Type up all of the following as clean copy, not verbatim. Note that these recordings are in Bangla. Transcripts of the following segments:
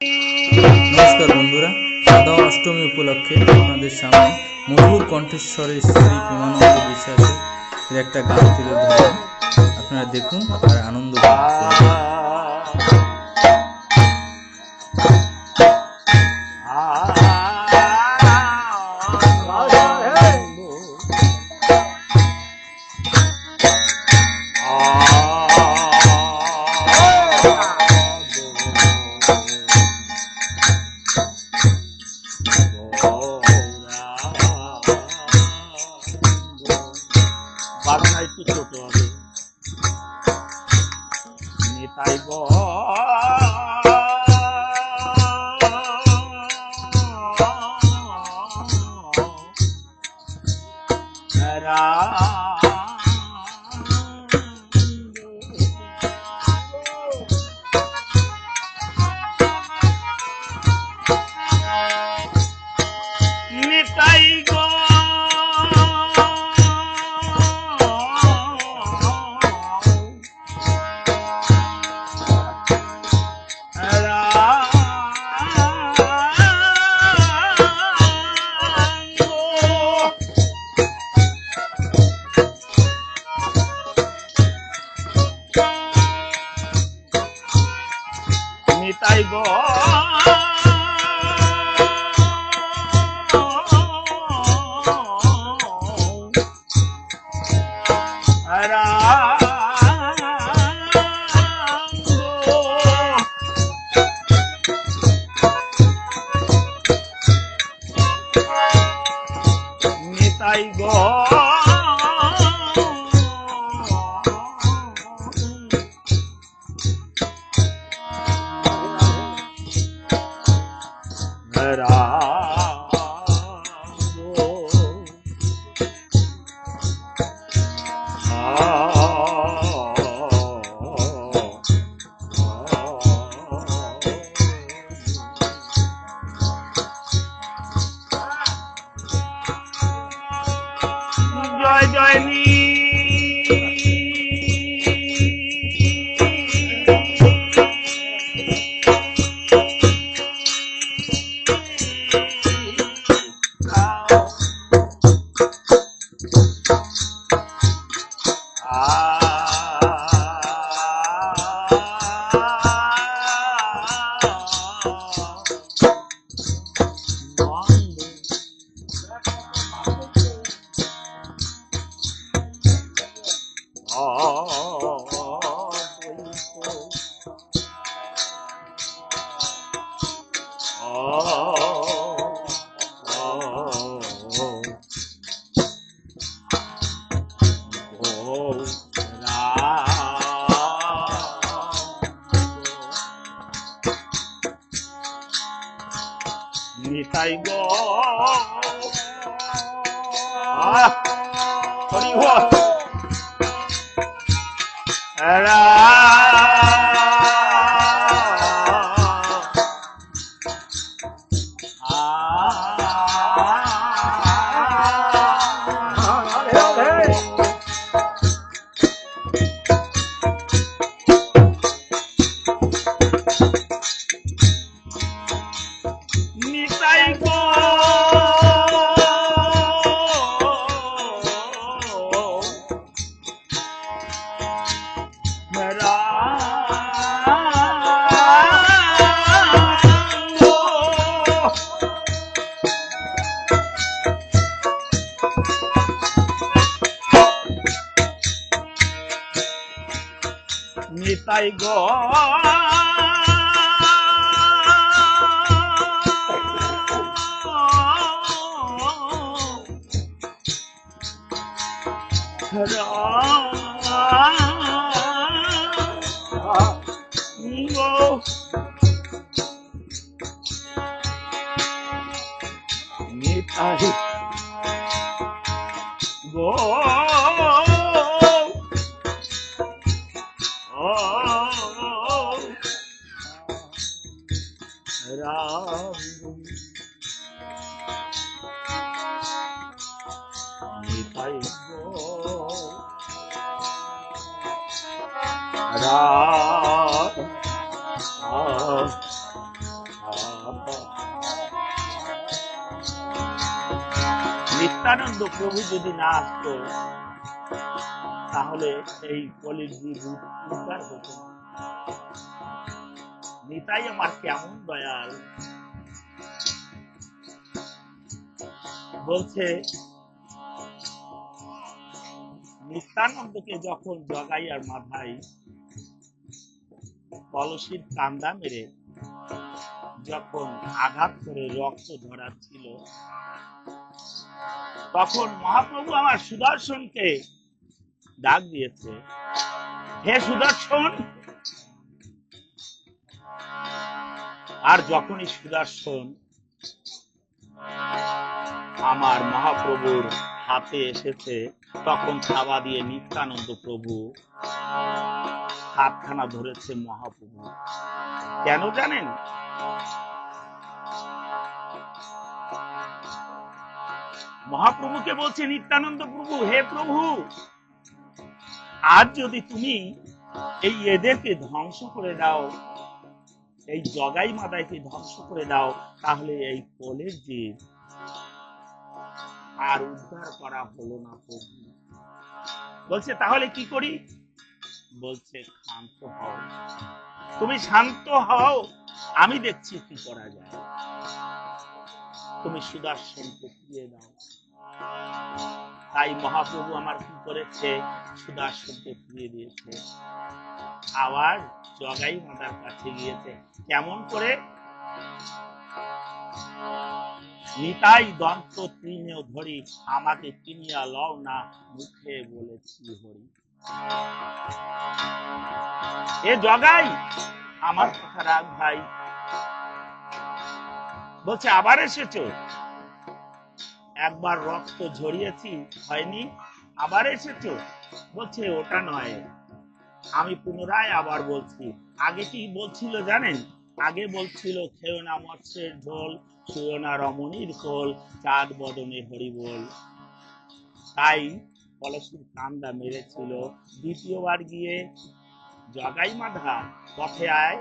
নমস্কার বন্ধুরা, রাধা অষ্টমী উপলক্ষে আপনাদের সামনে মধুর কণ্ঠস্বরে শ্রী প্রেমানন্দ বিশ্বাসের একটা গান তুলে ধরলাম। আপনারা দেখুন আর আনন্দ করুন। বাজনায় কি ছোট হবে নেতাই গো নেতাই গো নিতাই গো নিতাই গো জয় জয় নি নিতাই গো হরি বল নিতাই গো নিতাই গো নিতাই গো রাম নিতাই গো রাম নিত্যানন্দ প্রভু যদি না আসতো তাহলে এই কলিযুগ উদ্ধার হতো না। নিতাই আমার কেমন দয়াল, বলছে নিত্যানন্দকে যখন জগাইয়ার মাথায় কলসির কান্দা মেরে যখন আঘাত করে রক্ত ঝরাচ্ছিল, তখন মহাপ্রভু আমার সুদর্শনকে ডাক দিয়েছে, হে সুদর্শন। আর যখনই সুদর্শন আমার মহাপ্রভুর হাতে এসেছে, তখন থাবা দিয়ে নিত্যানন্দ প্রভু হাতখানা ধরেছে মহাপ্রভু। কেন জানেন? মহাপ্রভুকে বলছে নিত্যানন্দ প্রভু, হে প্রভু, আজ যদি তুমি এই এদেরকে ধ্বংস করে দাও, এই জগাই মাদাইকে ধ্বংস করে দাও, তাহলে এই কলের যে আর উদ্ধার করা হলো না প্রভু। বলছে তাহলে কি করি? বলছে শান্ত হও, তুমি শান্ত হও, আমি দেখছি কি করা যায়। তুমি সুদর্শনকে ফিরিয়ে দাও। তাই মহাপ্রভু আমার কি করেছে? সুদর্শনকে ফিরিয়ে দিয়েছে। আবার জগাই মাতার কাছে গিয়েছে। কেমন করে? নিতাই দন্ত তৃণেও ধরি, আমাকে কিনিয়া লও না, মুখে বলেছি হরি। এ জগাই, আমার কথা রাখ ভাই। বলছে আবার এসেছো? একবার রক্ত ঝরিয়েছি, হয়নি, আবার এসেছো? বলছে ওটা নয়, আমি পুনরায় আবার বলছি। আগে কি বলছিল জানেন? আগে বলছিল খেও না মৎস্যের ঝোল, শুয়ো না রমণীর কোল, চাঁদ বদনে হরি বল। তাই কলসির কান্দা মেরেছিল। দ্বিতীয়বার গিয়ে জগাই মাধা পথে আয়,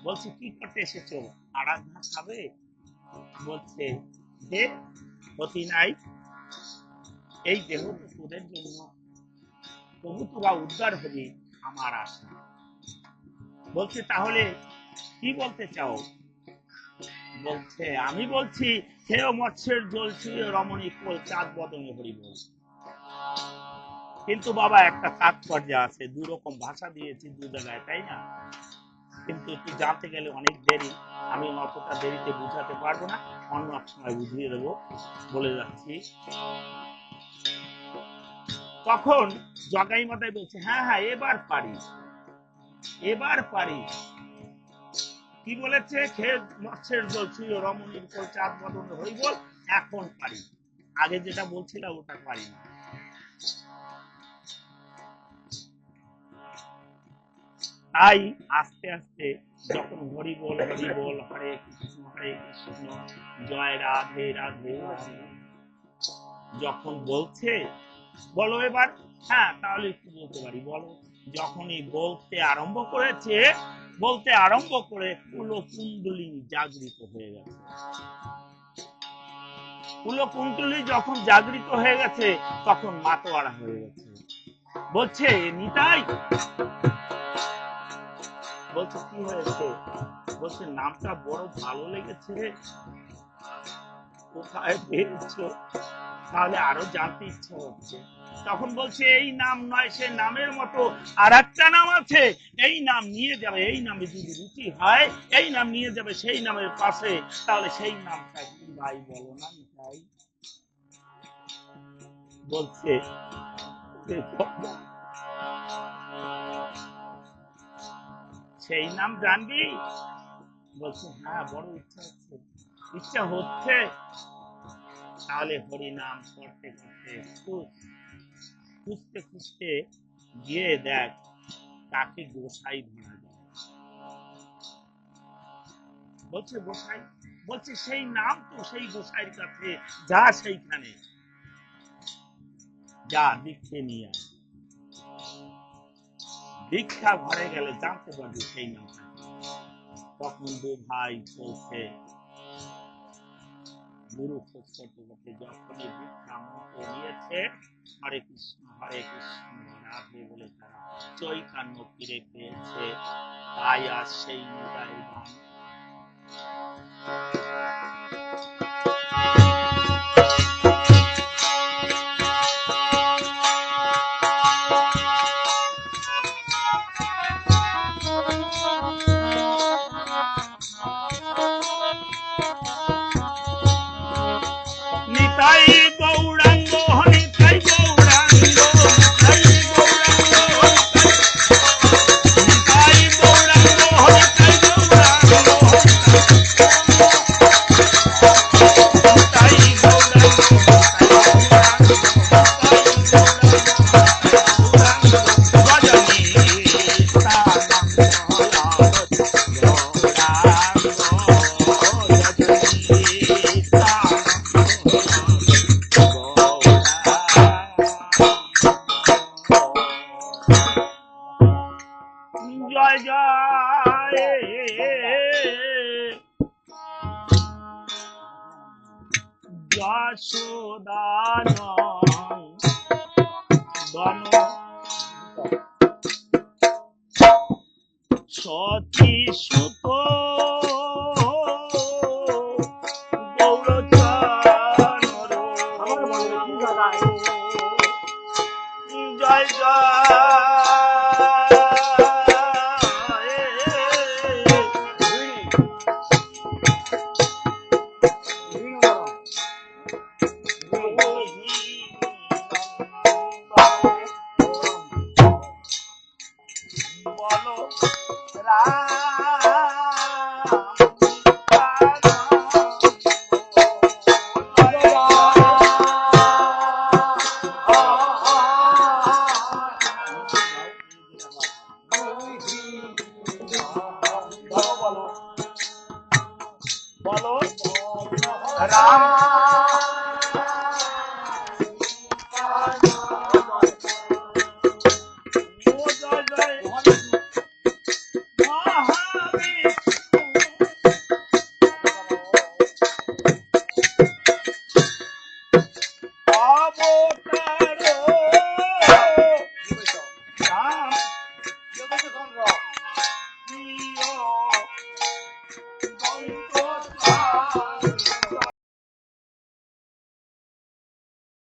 বলছে কি করতে এসেছো? আরাধনা খাবে? বলছে যে ক্ষতি নাই, এই দেহ তো তোদের জন্য, তবু তোরা উদ্ধার হবি আমার আশা। বলছে তাহলে কি বলতে চাও? বলছে আমি বলছি খেয়েও মৎস্যের জল, ছুঁয়ে রমণী কোল, চাঁদ বদনে হরি বল। কিন্তু বাবা একটা তাৎপর্য আছে, দু রকম ভাষা দিয়েছি দু জায়গায়, তাই না? কিন্তু একটু জানতে গেলে অনেক দেরি, আমি অতটা দেরিতে বুঝাতে পারবো না, অন্য এক সময় বুঝিয়ে দেবো, বলে যাচ্ছি। তখন জগাই মাতাই বলছে হ্যাঁ হ্যাঁ এবার পারি, এবার পারি। কি বলেছে? খেয়ে মৎস্যের জল, ছুঁয়ে রমণীর কোল, চাঁদ বদনে হরি বল, এখন পারি। আগে যেটা বলছিলাম ওটা পারি না। তাই আস্তে আস্তে যখন হরি বল হরে কৃষ্ণ জয় রাধে রাধে যখন বলছে, বলো এবার। হ্যাঁ তাহলে একটু বলতে পারি, বলো। যখনই বলতে আরম্ভ করেছে, বলতে আরম্ভ করে কুলকুণ্ডলী জাগৃত হয়ে গেছে। কুলকুণ্ডলী যখন জাগৃত হয়ে গেছে, তখন মাতোয়ারা হয়ে গেছে। বলছে নিতাই, বলছে কি হয়েছে? বলছে নামটা বড় ভালো লেগেছে, কোথায় পেয়েছো? তাহলে আরো জানতে ইচ্ছা হচ্ছে। তখন বলছে এই নাম নয়, সে নামের মতো আর একটা নাম আছে, এই নাম নিয়ে যাবে, এই নামে যদি রুচি হয়, এই নাম নিয়ে যাবে সেই নামের পাশে, তাহলে সেই নামটা কি ভাই বলো না নিতাই? বলছে সেই নাম জানবি? বলছে হ্যাঁ বড় ইচ্ছা হচ্ছে, ইচ্ছা হচ্ছে। তাহলে হরি নাম করতে করতে খুঁজতে খুঁজতে গিয়ে দেখ তাকে গোসাই ধরা যায়। বলছে গোসাই? বলছে সেই নাম তো সেই গোসাইয়ের কাছে যা, সেইখানে যা দীক্ষে নিয়ে আয়। দীক্ষা ঘরে গেলে জানতে পারবি সেই নামটা। তখন দু ভাই চলছে, গুরু খোঁজ করতে করতে যখনই বিশ্রাম নিয়েছে, হরে কৃষ্ণ রাধে বলে তারা চৈতন্য ফিরে পেয়েছে। তাই আজ সেই নিতাই গান। নিতাই গৌরাঙ্গ নিতাই গৌরাঙ্গ নিতাই গৌরাঙ্গ নিতাই গৌরাঙ্গ নিতাই গৌরাঙ্গ নিতাই জয় জয় যশোদানন্দন সতী সুত গৌরচন্দ্র জয় বলো বলো রাম